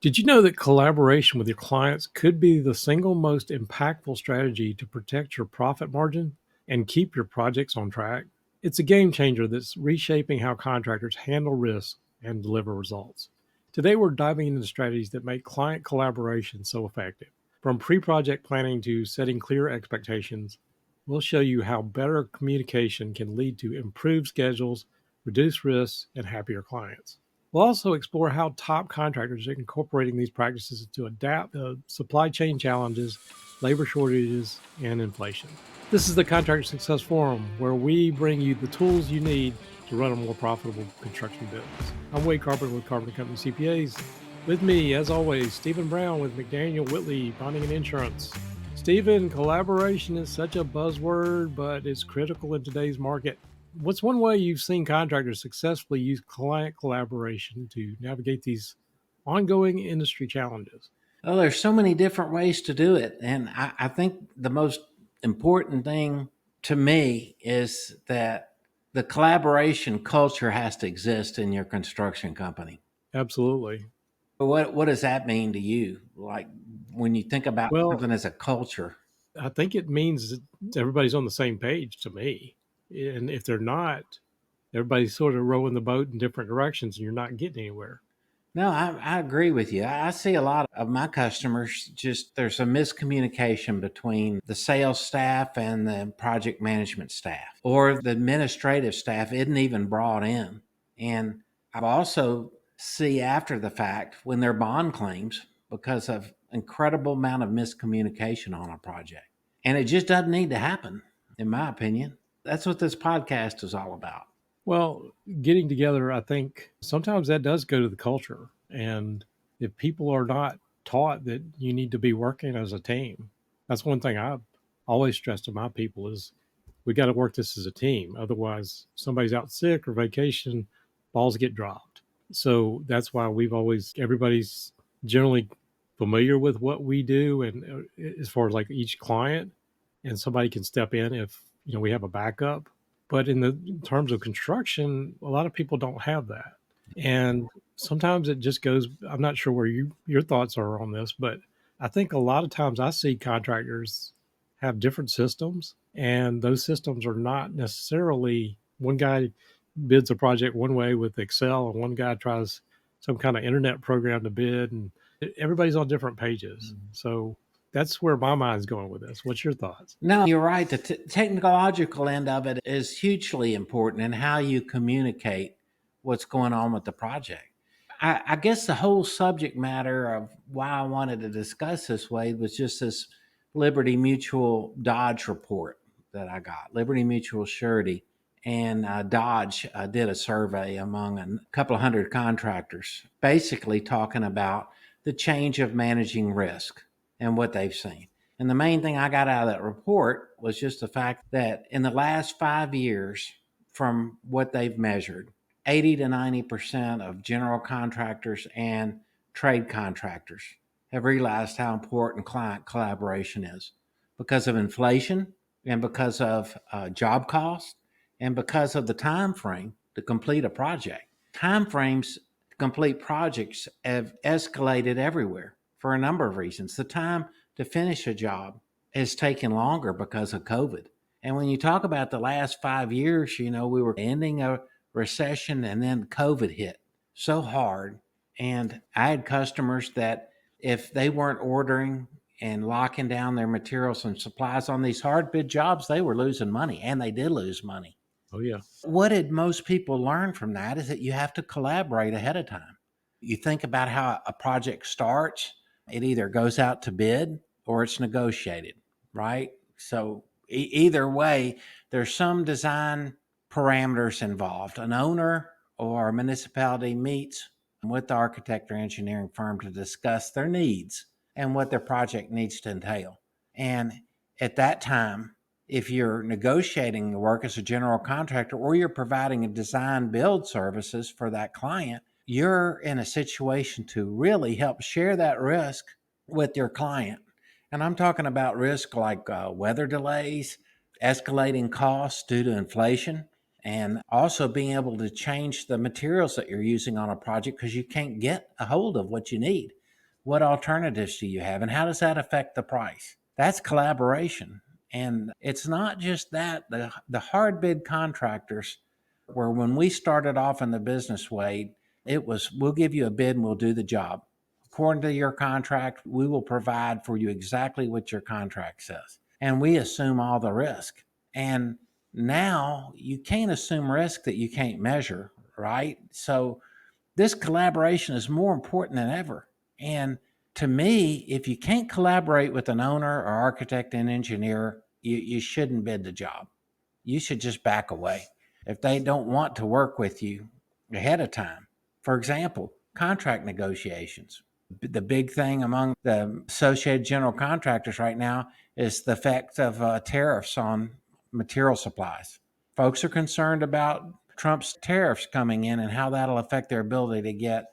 Did you know that collaboration with your clients could be the single most impactful strategy to protect your profit margin and keep your projects on track? It's a game changer that's reshaping how contractors handle risks and deliver results. Today, we're diving into strategies that make client collaboration so effective. From pre project planning to setting clear expectations, we'll show you how better communication can lead to improved schedules, reduced risks, and happier clients. We'll also explore how top contractors are incorporating these practices to adapt to supply chain challenges, labor shortages, and inflation. This is the Contractor Success Forum, where we bring you the tools you need to run a more profitable construction business. I'm Wade Carpenter with Carpenter Company CPAs. With me, as always, Stephen Brown with McDaniel Whitley Bonding and Insurance. Stephen, collaboration is such a buzzword, but it's critical in today's market. What's one way you've seen contractors successfully use client collaboration to navigate these ongoing industry challenges? Oh, there's so many different ways to do it. And I think the most important thing to me is that the collaboration culture has to exist in your construction company. Absolutely. What does that mean to you? Like when you think about Well, something as a culture? I think it means that everybody's on the same page to me. And if they're not, everybody's sort of rowing the boat in different directions and you're not getting anywhere. No, I agree with you. I see a lot of my customers, just there's a miscommunication between the sales staff and the project management staff, or the administrative staff isn't even brought in. And I've also see after the fact when they're bond claims because of incredible amount of miscommunication on a project. And it just doesn't need to happen, in my opinion. That's what this podcast is all about. Well, getting together, I think sometimes that does go to the culture. And if people are not taught that you need to be working as a team, that's one thing I've always stressed to my people is we got to work this as a team. Otherwise, somebody's out sick or vacation, balls get dropped. So that's why everybody's generally familiar with what we do. And as far as like each client, and somebody can step in if, we have a backup. But in terms of construction, a lot of people don't have that. And sometimes it just goes, I'm not sure where your thoughts are on this, but I think a lot of times I see contractors have different systems, and those systems are not necessarily one guy bids a project one way with Excel, and one guy tries some kind of internet program to bid, and everybody's on different pages. So that's where my mind's going with this. What's your thoughts? No, you're right. The technological end of it is hugely important in how you communicate what's going on with the project. I guess the whole subject matter of why I wanted to discuss this, Wade, was just this Liberty Mutual Dodge report that I got, Liberty Mutual Surety. And Dodge did a survey among a couple of hundred contractors, basically talking about the change of managing risk and what they've seen. And the main thing I got out of that report was just the fact that in the last 5 years, from what they've measured, 80 to 90% of general contractors and trade contractors have realized how important client collaboration is because of inflation and because of job costs and because of the time frame to complete a project. Time frames to complete projects have escalated everywhere for a number of reasons. The time to finish a job has taken longer because of COVID. And when you talk about the last 5 years, we were ending a recession and then COVID hit so hard. And I had customers that if they weren't ordering and locking down their materials and supplies on these hard bid jobs, they were losing money, and they did lose money. Oh, yeah. What did most people learn from that is that you have to collaborate ahead of time. You think about how a project starts, it either goes out to bid or it's negotiated, right? So either way, there's some design parameters involved. An owner or a municipality meets with the architect or engineering firm to discuss their needs and what their project needs to entail. And at that time, if you're negotiating the work as a general contractor or you're providing a design build services for that client, you're in a situation to really help share that risk with your client. And I'm talking about risk like weather delays, escalating costs due to inflation, and also being able to change the materials that you're using on a project because you can't get a hold of what you need. What alternatives do you have? And how does that affect the price? That's collaboration. And it's not just that. The hard bid contractors, where when we started off in the business, Wade, it was, we'll give you a bid and we'll do the job. According to your contract, we will provide for you exactly what your contract says. And we assume all the risk. And now you can't assume risk that you can't measure, right? So this collaboration is more important than ever. And to me, if you can't collaborate with an owner or architect and engineer, you shouldn't bid the job. You should just back away if they don't want to work with you ahead of time. For example, contract negotiations. The big thing among the associated general contractors right now is the effect of tariffs on material supplies. Folks are concerned about Trump's tariffs coming in and how that'll affect their ability to get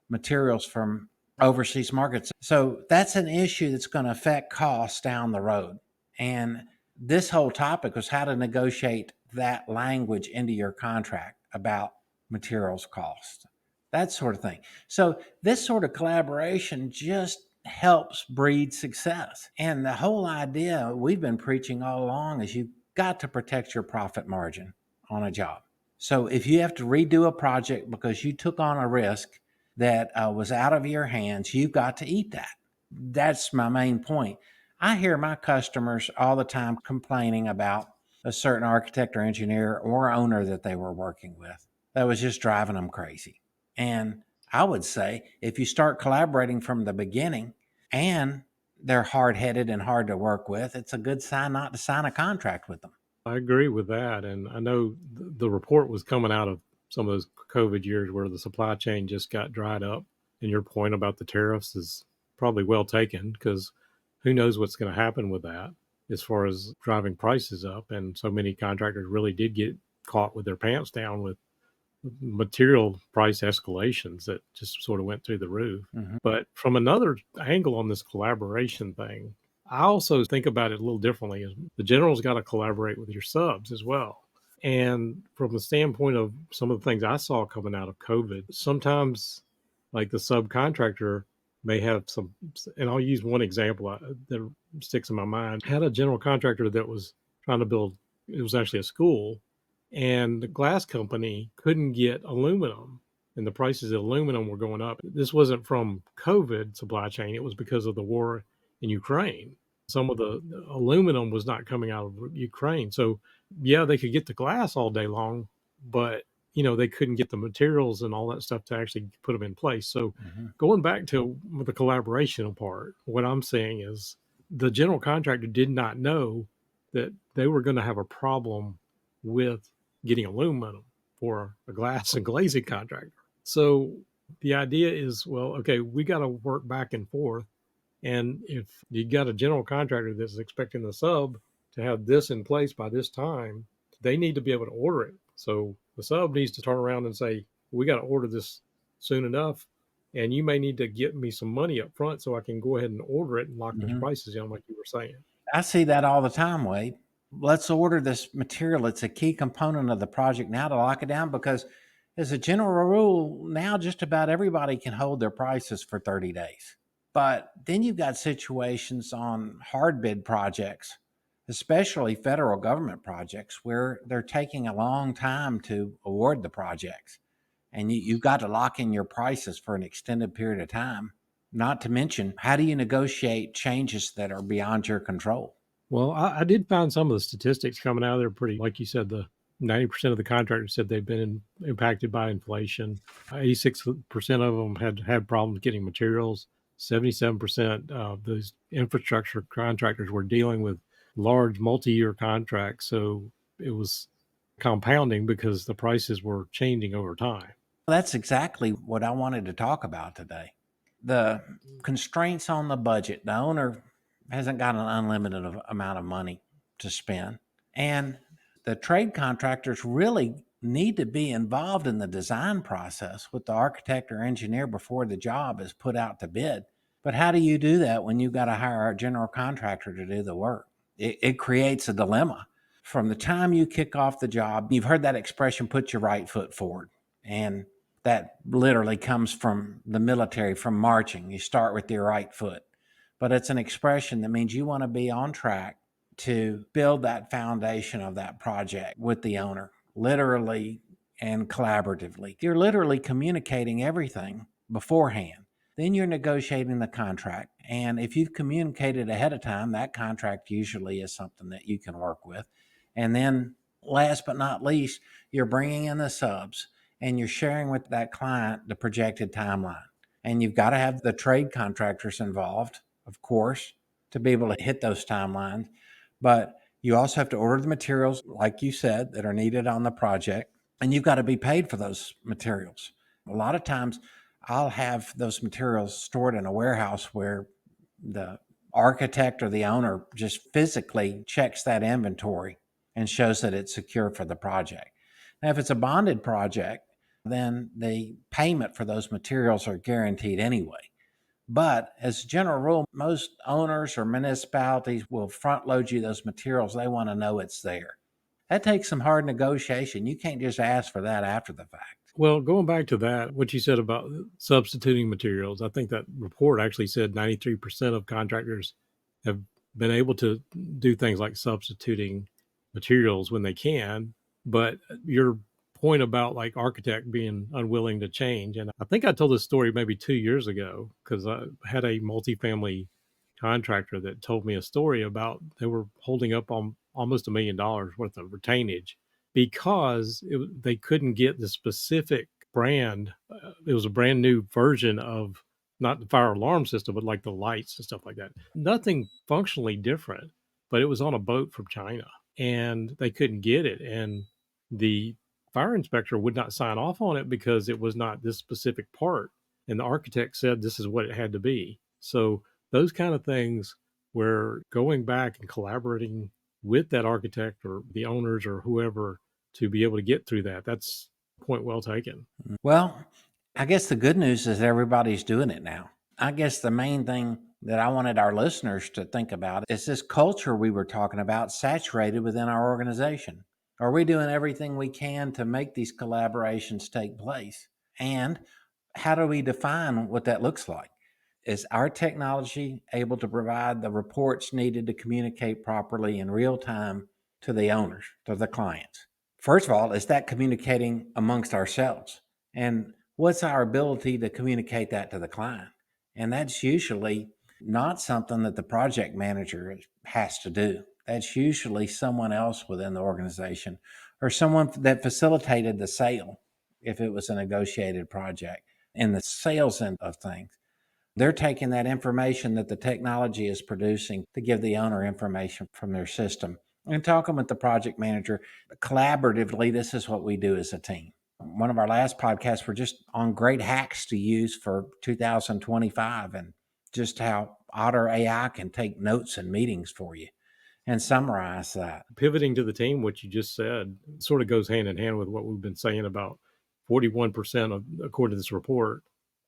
materials from overseas markets. So that's an issue that's going to affect costs down the road. And this whole topic was how to negotiate that language into your contract about materials cost, that sort of thing. So this sort of collaboration just helps breed success. And the whole idea we've been preaching all along is you've got to protect your profit margin on a job. So if you have to redo a project because you took on a risk that was out of your hands, you've got to eat that. That's my main point. I hear my customers all the time complaining about a certain architect or engineer or owner that they were working with that was just driving them crazy. And I would say if you start collaborating from the beginning and they're hard-headed and hard to work with, it's a good sign not to sign a contract with them. I agree with that. And I know the report was coming out of some of those COVID years where the supply chain just got dried up. And your point about the tariffs is probably well taken, because who knows what's going to happen with that as far as driving prices up. And so many contractors really did get caught with their pants down with material price escalations that just sort of went through the roof. Mm-hmm. But from another angle on this collaboration thing, I also think about it a little differently. The general's got to collaborate with your subs as well. And from the standpoint of some of the things I saw coming out of COVID, sometimes like the subcontractor may have some, and I'll use one example that sticks in my mind. I had a general contractor that was trying to build, it was actually a school, and the glass company couldn't get aluminum, and the prices of aluminum were going up. This wasn't from COVID supply chain. It was because of the war in Ukraine. Some of the aluminum was not coming out of Ukraine. So yeah, they could get the glass all day long, but they couldn't get the materials and all that stuff to actually put them in place. So going back to the collaboration part, what I'm saying is the general contractor did not know that they were going to have a problem with getting aluminum for a glass and glazing contractor. So the idea is, well, okay, we got to work back and forth. And if you got a general contractor that's expecting the sub to have this in place by this time, they need to be able to order it. So the sub needs to turn around and say, we got to order this soon enough, and you may need to get me some money up front so I can go ahead and order it and lock those prices in, like you were saying. I see that all the time, Wade. Let's order this material. It's a key component of the project now to lock it down, because as a general rule, now just about everybody can hold their prices for 30 days. But then you've got situations on hard bid projects, especially federal government projects, where they're taking a long time to award the projects. And you've got to lock in your prices for an extended period of time. Not to mention, how do you negotiate changes that are beyond your control? Well, I did find some of the statistics coming out of there pretty, like you said, the 90% of the contractors said they've been impacted by inflation. 86% of them had problems getting materials. 77% of those infrastructure contractors were dealing with large multi-year contracts. So it was compounding because the prices were changing over time. That's exactly what I wanted to talk about today. The constraints on the budget. The owner hasn't got an unlimited amount of money to spend. And the trade contractors really need to be involved in the design process with the architect or engineer before the job is put out to bid. But how do you do that when you've got to hire a general contractor to do the work? It creates a dilemma. From the time you kick off the job, you've heard that expression, put your right foot forward. And That literally comes from the military, from marching. You start with your right foot. But it's an expression that means you want to be on track to build that foundation of that project with the owner, literally and collaboratively. You're literally communicating everything beforehand. Then you're negotiating the contract. And if you've communicated ahead of time, that contract usually is something that you can work with. And then last but not least, you're bringing in the subs and you're sharing with that client the projected timeline. And you've got to have the trade contractors involved, of course, to be able to hit those timelines. But you also have to order the materials, like you said, that are needed on the project. And you've got to be paid for those materials. A lot of times I'll have those materials stored in a warehouse where the architect or the owner just physically checks that inventory and shows that it's secure for the project. Now, if it's a bonded project, then the payment for those materials are guaranteed anyway. But as a general rule, most owners or municipalities will front load you those materials. They want to know it's there. That takes some hard negotiation. You can't just ask for that after the fact. Well, going back to that, what you said about substituting materials, I think that report actually said 93% of contractors have been able to do things like substituting materials when they can. But your point about like architect being unwilling to change, and I think I told this story maybe 2 years ago because I had a multifamily contractor that told me a story about they were holding up on almost $1 million worth of retainage because they couldn't get the specific brand. It was a brand new version of not the fire alarm system, but like the lights and stuff like that. Nothing functionally different, but it was on a boat from China and they couldn't get it. And the fire inspector would not sign off on it because it was not this specific part. And the architect said this is what it had to be. So those kind of things where going back and collaborating with that architect or the owners or whoever to be able to get through that. That's point well taken. Well, I guess the good news is everybody's doing it now. I guess the main thing that I wanted our listeners to think about is this culture we were talking about saturated within our organization. Are we doing everything we can to make these collaborations take place? And how do we define what that looks like? Is our technology able to provide the reports needed to communicate properly in real time to the owners, to the clients? First of all, is that communicating amongst ourselves? And what's our ability to communicate that to the client? And that's usually not something that the project manager has to do. That's usually someone else within the organization or someone that facilitated the sale if it was a negotiated project. In the sales end of things, they're taking that information that the technology is producing to give the owner information from their system and talking with the project manager collaboratively. This is what we do as a team. One of our last podcasts were just on great hacks to use for 2025 and just how Otter AI can take notes in meetings for you and summarize that. Pivoting to the team, what you just said sort of goes hand in hand with what we've been saying about 41% of, according to this report,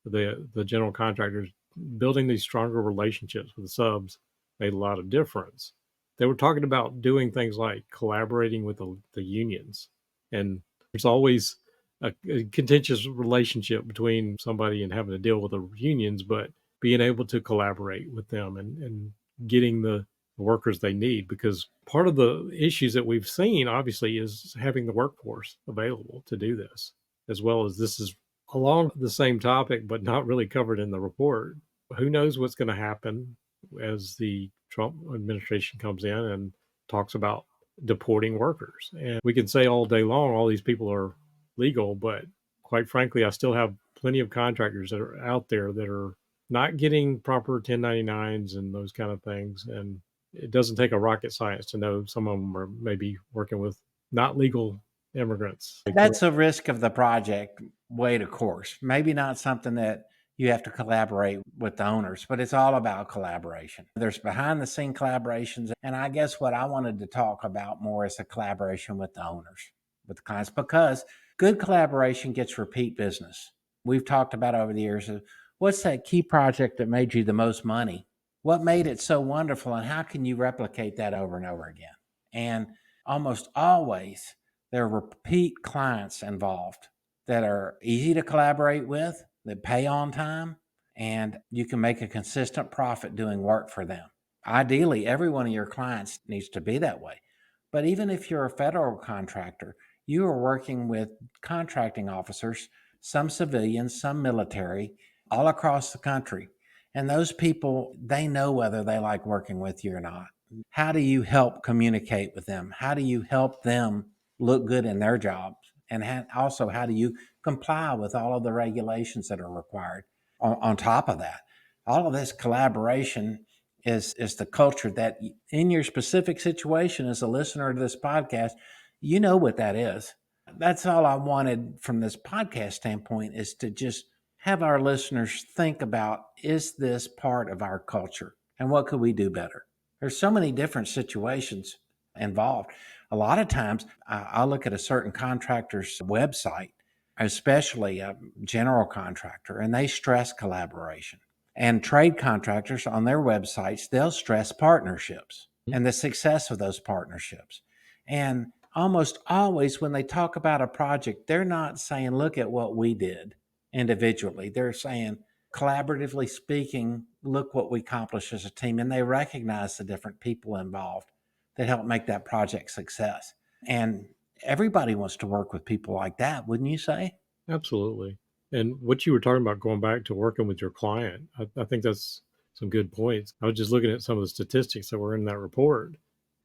the general contractors building these stronger relationships with the subs made a lot of difference. They were talking about doing things like collaborating with the unions. And there's always a contentious relationship between somebody and having to deal with the unions, but being able to collaborate with them and getting the workers they need, because part of the issues that we've seen obviously is having the workforce available to do this, as well as this is along the same topic but not really covered in the report. Who knows what's going to happen as the Trump administration comes in and talks about deporting workers. And we can say all day long all these people are legal, but quite frankly I still have plenty of contractors that are out there that are not getting proper 1099s and those kind of things. And it doesn't take a rocket science to know some of them are maybe working with not legal immigrants. That's a risk of the project, weight, of course. Maybe not something that you have to collaborate with the owners, but it's all about collaboration. There's behind the scene collaborations. And I guess what I wanted to talk about more is the collaboration with the owners, with the clients, because good collaboration gets repeat business. We've talked about over the years, what's that key project that made you the most money? What made it so wonderful? And how can you replicate that over and over again? And almost always, there are repeat clients involved that are easy to collaborate with, that pay on time, and you can make a consistent profit doing work for them. Ideally, every one of your clients needs to be that way. But even if you're a federal contractor, you are working with contracting officers, some civilians, some military, all across the country. And those people, they know whether they like working with you or not. How do you help communicate with them? How do you help them look good in their jobs? And also, how do you comply with all of the regulations that are required? On top of that, all of this collaboration is the culture that in your specific situation as a listener to this podcast, you know what that is. That's all I wanted from this podcast standpoint, is to just have our listeners think about, is this part of our culture and what could we do better? There's so many different situations involved. A lot of times I'll look at a certain contractor's website, especially a general contractor, and they stress collaboration. And trade contractors on their websites, they'll stress partnerships and the success of those partnerships. And almost always when they talk about a project, they're not saying, look at what we did individually. They're saying, collaboratively speaking, look what we accomplished as a team. And they recognize the different people involved that help make that project success. And everybody wants to work with people like that, wouldn't you say? Absolutely. And what you were talking about going back to working with your client, I think that's some good points. I was just looking at some of the statistics that were in that report.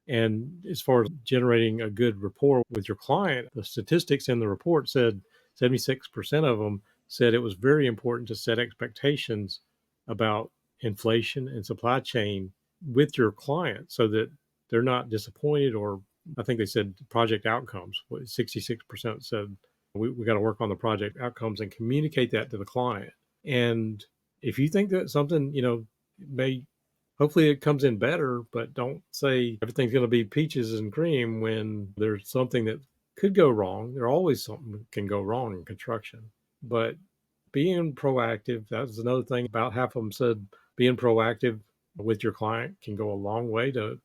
And as far as generating a good rapport with your client, the statistics in the report said 76% of them said it was very important to set expectations about inflation and supply chain with your client so that they're not disappointed, or I think they said project outcomes. 66% said we got to work on the project outcomes and communicate that to the client. And if you think that something, may, hopefully it comes in better, but don't say everything's going to be peaches and cream when there's something that could go wrong. There always something can go wrong in construction. But being proactive, that's another thing. About half of them said being proactive with your client can go a long way to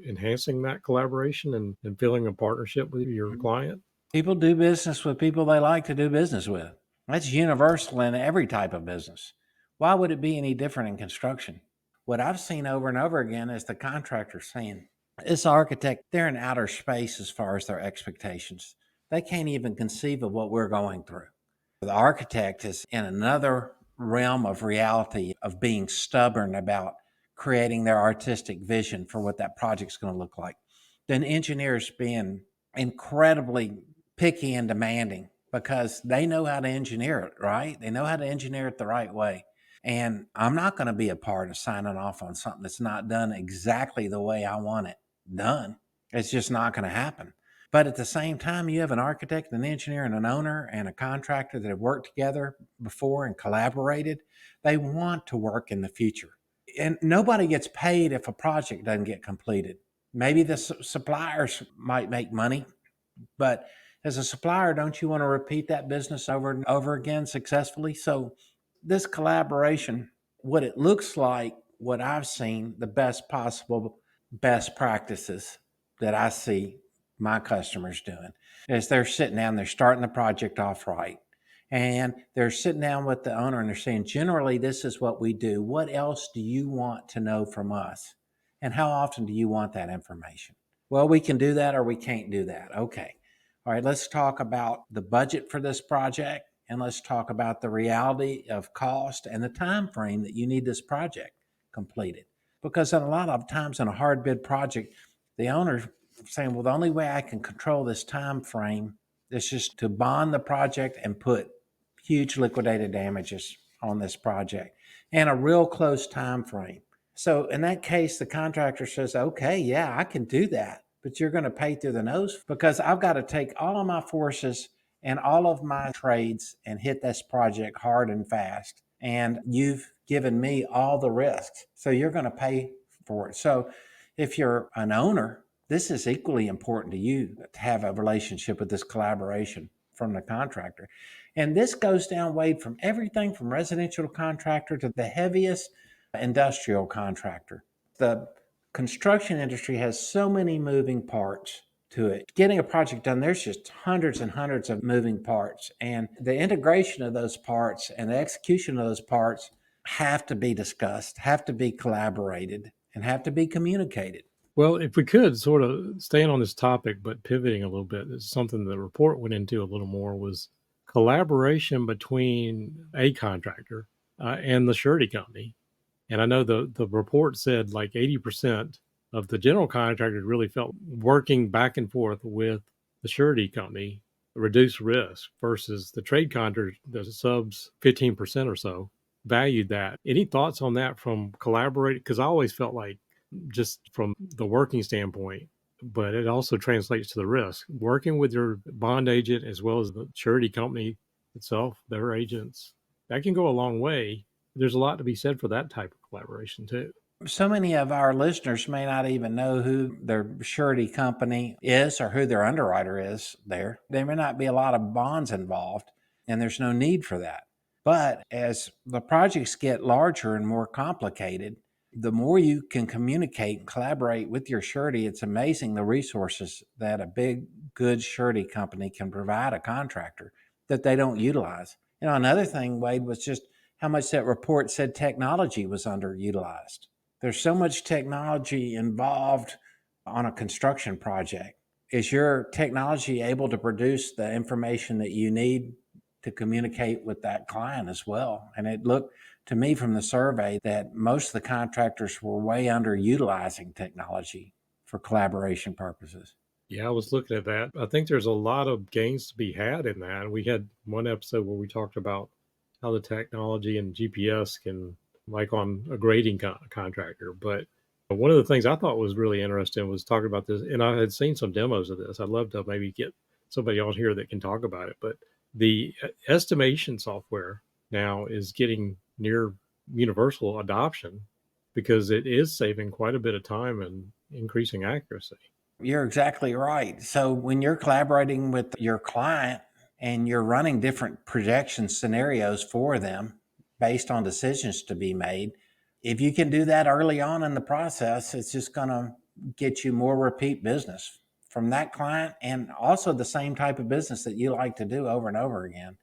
enhancing that collaboration and feeling a partnership with your client. People do business with people they like to do business with. That's universal in every type of business. Why would it be any different in construction? What I've seen over and over again is the contractor saying, this architect, they're in outer space as far as their expectations. They can't even conceive of what we're going through. The architect is in another realm of reality of being stubborn about creating their artistic vision for what that project's going to look like. Then engineers being incredibly picky and demanding because they know how to engineer it, right? They know how to engineer it the right way. And I'm not going to be a part of signing off on something that's not done exactly the way I want it done. It's just not going to happen. But at the same time, you have an architect, an engineer, and an owner and a contractor that have worked together before and collaborated. They want to work in the future. And nobody gets paid if a project doesn't get completed. Maybe the suppliers might make money, but as a supplier, don't you want to repeat that business over and over again successfully? So this collaboration, what it looks like, what I've seen, the best possible best practices that I see my customers doing is they're sitting down, they're starting the project off right. And they're sitting down with the owner and they're saying, generally, this is what we do. What else do you want to know from us? And how often do you want that information? Well, we can do that or we can't do that. Okay. All right, let's talk about the budget for this project and let's talk about the reality of cost and the time frame that you need this project completed. Because a lot of times in a hard bid project, the owner's saying, well, the only way I can control this time frame is just to bond the project and put huge liquidated damages on this project and a real close time frame. So in that case, the contractor says, okay, yeah, I can do that, but you're going to pay through the nose because I've got to take all of my forces and all of my trades and hit this project hard and fast. And you've given me all the risks. So you're going to pay for it. So if you're an owner, this is equally important to you to have a relationship with this collaboration from the contractor. And this goes down, Wade, from everything from residential contractor to the heaviest industrial contractor. The construction industry has so many moving parts to it. Getting a project done, there's just hundreds and hundreds of moving parts. And the integration of those parts and the execution of those parts have to be discussed, have to be collaborated, and have to be communicated. Well, if we could sort of staying on this topic, but pivoting a little bit, it's something the report went into a little more was collaboration between a contractor and the surety company. And I know the report said like 80% of the general contractors really felt working back and forth with the surety company reduced risk versus the trade contractors, the subs 15% or so valued that. Any thoughts on that from collaborating? Because I always felt like just from the working standpoint, but it also translates to the risk. Working with your bond agent as well as the surety company itself, their agents, that can go a long way. There's a lot to be said for that type of collaboration too. So many of our listeners may not even know who their surety company is or who their underwriter is there. There may not be a lot of bonds involved, and there's no need for that. But as the projects get larger and more complicated, the more you can communicate and collaborate with your surety, it's amazing the resources that a big, good surety company can provide a contractor that they don't utilize. Another thing, Wade, was just how much that report said technology was underutilized. There's so much technology involved on a construction project. Is your technology able to produce the information that you need to communicate with that client as well? And it looked to me from the survey that most of the contractors were way underutilizing technology for collaboration purposes. Yeah, I was looking at that. I think there's a lot of gains to be had in that. We had one episode where we talked about how the technology and GPS can, like on a grading contractor. But one of the things I thought was really interesting was talking about this, and I had seen some demos of this. I'd love to maybe get somebody on here that can talk about it. But the estimation software now is getting near universal adoption because it is saving quite a bit of time and increasing accuracy. You're exactly right. So when you're collaborating with your client and you're running different projection scenarios for them based on decisions to be made, if you can do that early on in the process, it's just going to get you more repeat business from that client and also the same type of business that you like to do over and over again.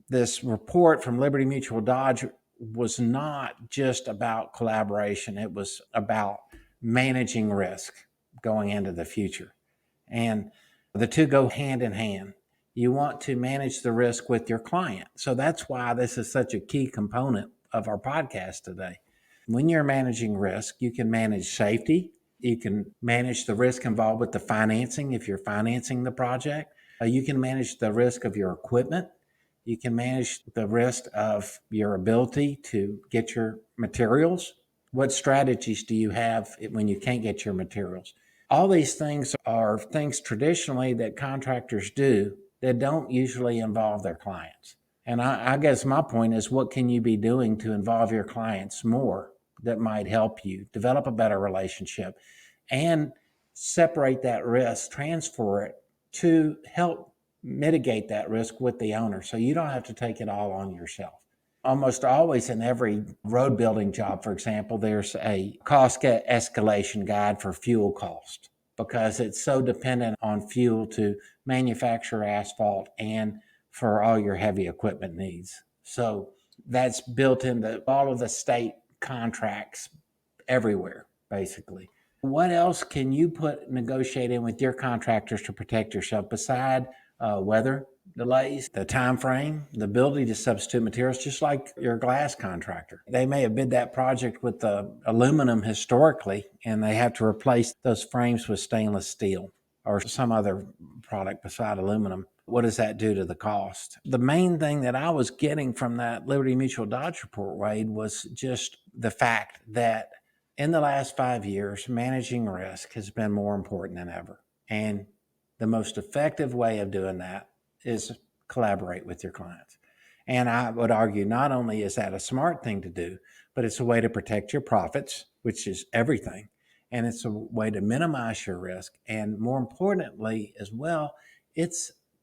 This report from Liberty Mutual Dodge was not just about collaboration, it was about managing risk going into the future. And the two go hand in hand. You want to manage the risk with your client. So that's why this is such a key component of our podcast today. When you're managing risk, you can manage safety. You can manage the risk involved with the financing if you're financing the project. You can manage the risk of your equipment. You can manage the risk of your ability to get your materials. What strategies do you have when you can't get your materials? All these things are things traditionally that contractors do that don't usually involve their clients. And I guess my point is, what can you be doing to involve your clients more that might help you develop a better relationship and separate that risk, transfer it to help mitigate that risk with the owner so you don't have to take it all on yourself. Almost always in every road building job, for example, there's a cost escalation guide for fuel cost because it's so dependent on fuel to manufacture asphalt and for all your heavy equipment needs. So that's built into all of the state contracts everywhere, basically. What else can you negotiate in with your contractors to protect yourself beside weather delays, the time frame, the ability to substitute materials, just like your glass contractor? They may have bid that project with the aluminum historically, and they have to replace those frames with stainless steel or some other product beside aluminum. What does that do to the cost? The main thing that I was getting from that Liberty Mutual Dodge report, Wade, was just the fact that in the last 5 years, managing risk has been more important than ever. And the most effective way of doing that is collaborate with your clients. And I would argue not only is that a smart thing to do, but it's a way to protect your profits, which is everything. And it's a way to minimize your risk. And more importantly, as well, it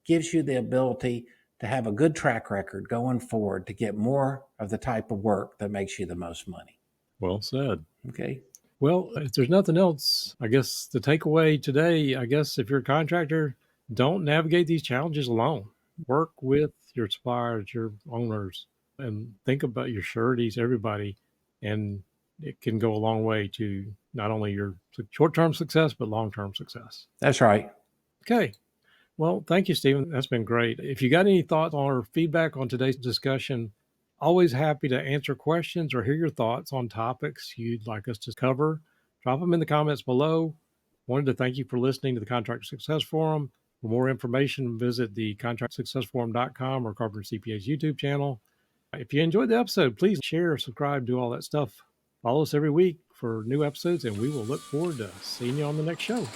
gives you the ability to have a good track record going forward to get more of the type of work that makes you the most money. Well said. Okay. Well, if there's nothing else, I guess the takeaway today, I guess if you're a contractor, don't navigate these challenges alone. Work with your suppliers, your owners, and think about your sureties, everybody. And it can go a long way to not only your short term success, but long term success. That's right. Okay. Well, thank you, Stephen. That's been great. If you got any thoughts or feedback on today's discussion, always happy to answer questions or hear your thoughts on topics you'd like us to cover. Drop them in the comments below. Wanted to thank you for listening to the Contractor Success Forum. For more information, visit the contractsuccessforum.com or Carpenter CPA's YouTube channel. If you enjoyed the episode, please share, subscribe, do all that stuff. Follow us every week for new episodes, and we will look forward to seeing you on the next show.